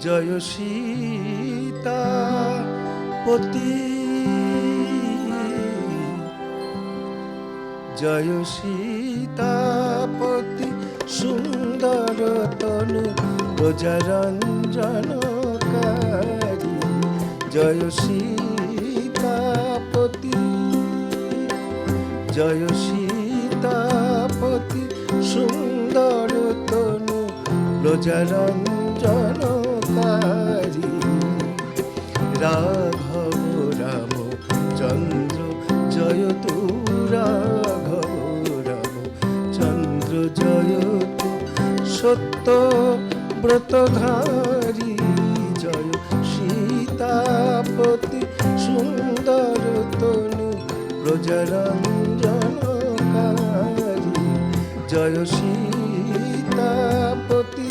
জয় সীতাপতি, জয় সীতাপতি, সুন্দর তনু প্রজারঞ্জনকারী। জয় সীতাপতি, জয় সীতাপতি, সুন্দর তনু প্রজারঞ্জনকারী। রাঘব রাম চন্দ্র জয় তু, রাঘব রাম চন্দ্র জয় তু, সত্য ব্রতধারী। জয় সীতাপতি, সুন্দর তনু প্রজারঞ্জনকারী। জয় সীতাপতি।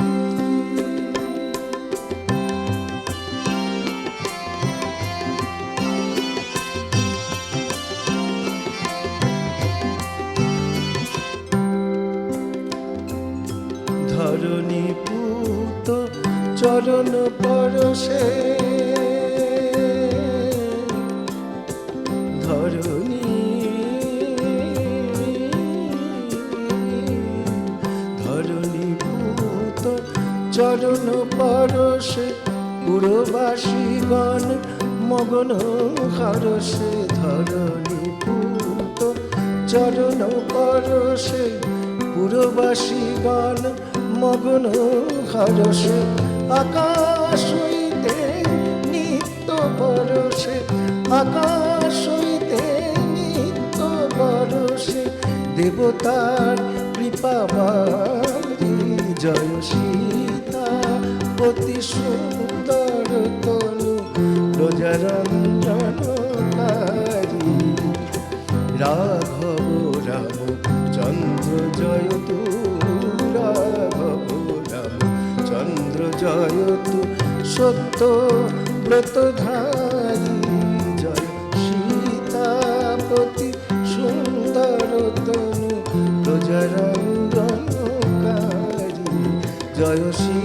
ধরণী পুত চরণ পরশে, ধরণী ধরণী পুত চরণ পরশে, পুরবাসীগণ মগন হরষে। ধরণী পুত চরণ পরশে, পুরবাসীগণ মগন হরষে। আকাশ হইতে নিত্য বরষে, আকাশ হইতে নিত্য বরষে, দেবতার কৃপা বারি। জয় সীতাপতি, সুন্দর তনু প্রজারঞ্জনকারী। রাঘব রাম চন্দ্র জয় তু, রাঘব রাম চন্দ্র জয় তু, সত্য ব্রতধারী। জয় সীতাপতি, সুন্দর তনু প্রজারঞ্জনকারী। জয় শ্রী